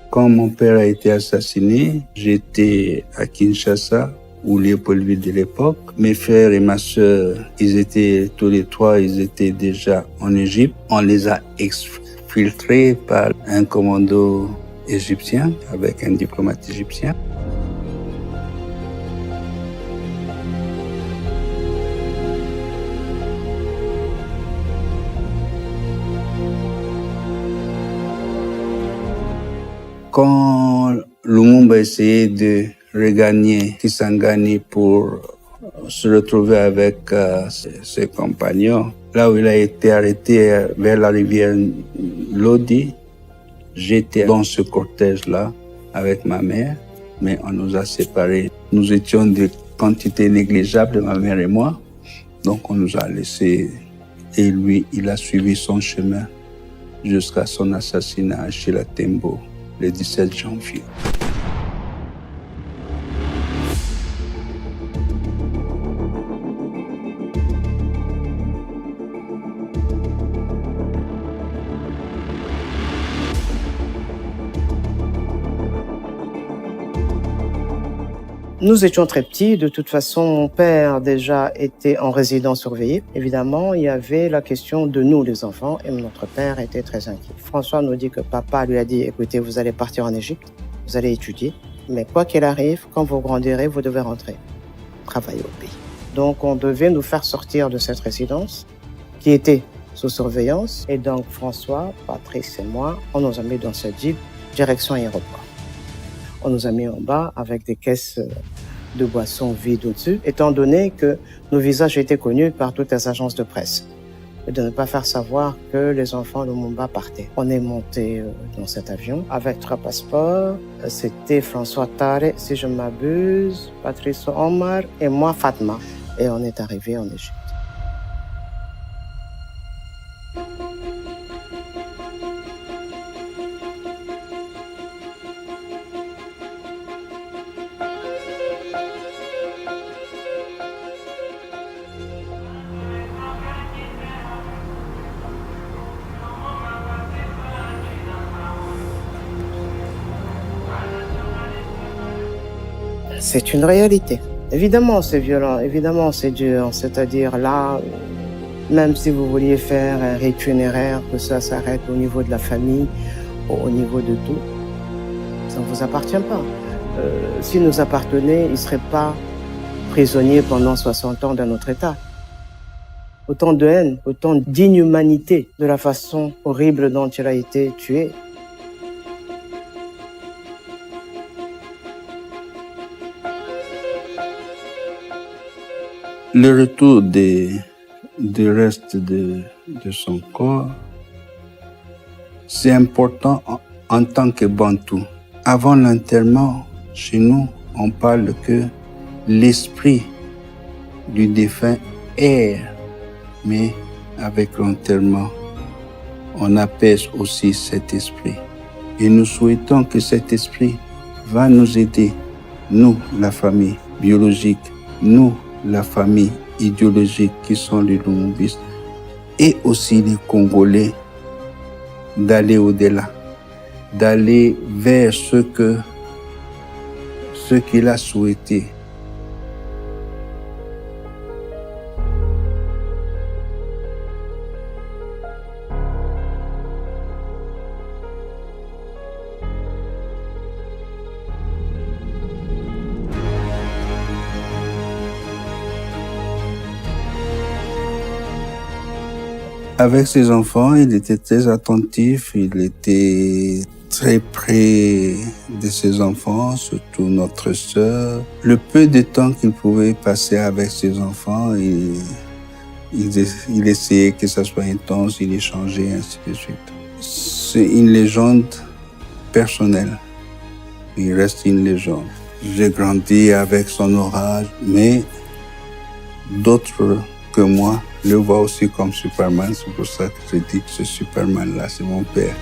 Quand mon père a été assassiné, j'étais à Kinshasa, ou Léopoldville de l'époque. Mes frères et ma sœur, ils étaient tous les trois, ils étaient déjà en Égypte. On les a exfiltrés par un commando égyptien, avec un diplomate égyptien. Quand Lumumba essayait de regagner Kisangani pour se retrouver avec ses compagnons, là où il a été arrêté vers la rivière Lodi, j'étais dans ce cortège-là avec ma mère, mais on nous a séparés. Nous étions de quantité négligeable, ma mère et moi, donc on nous a laissés et lui, il a suivi son chemin jusqu'à son assassinat à Chila-Tembo le 17 janvier. Nous étions très petits. De toute façon, mon père déjà était en résidence surveillée. Évidemment, il y avait la question de nous, les enfants, et notre père était très inquiet. François nous dit que papa lui a dit, écoutez, vous allez partir en Égypte, vous allez étudier, mais quoi qu'il arrive, quand vous grandirez, vous devez rentrer, travailler au pays. Donc, on devait nous faire sortir de cette résidence qui était sous surveillance. Et donc, François, Patrice et moi, on nous a mis dans ce jeep, direction aéroport. On nous a mis en bas avec des caisses de boissons vides au-dessus, étant donné que nos visages étaient connus par toutes les agences de presse. Et de ne pas faire savoir que les enfants de Lumumba partaient. On est monté dans cet avion avec 3 passeports. C'était François Tare, si je m'abuse, Patrice Omar et moi Fatma. Et on est arrivé en Égypte. C'est une réalité. Évidemment, c'est violent, évidemment, c'est dur. C'est-à-dire là, même si vous vouliez faire un rite funéraire, que ça s'arrête au niveau de la famille, au niveau de tout, ça ne vous appartient pas. S'il nous appartenait, il ne serait pas prisonnier pendant 60 ans dans notre État. Autant de haine, autant d'inhumanité de la façon horrible dont il a été tué. Le retour du reste de son corps, c'est important en tant que Bantou. Avant l'enterrement, chez nous, on parle que l'esprit du défunt erre, mais avec l'enterrement, on apaise aussi cet esprit. Et nous souhaitons que cet esprit va nous aider, nous, la famille biologique, nous, la famille idéologique qui sont les Lumumbistes, et aussi les Congolais, d'aller au-delà, d'aller vers ce qu'il a souhaité. Avec ses enfants, il était très attentif, il était très près de ses enfants, surtout notre sœur. Le peu de temps qu'il pouvait passer avec ses enfants, il essayait que ça soit intense, il échangeait, ainsi de suite. C'est une légende personnelle. Il reste une légende. J'ai grandi avec son orage, mais d'autres que moi le voient aussi comme Superman. C'est pour ça que je dis que ce Superman-là, c'est mon père.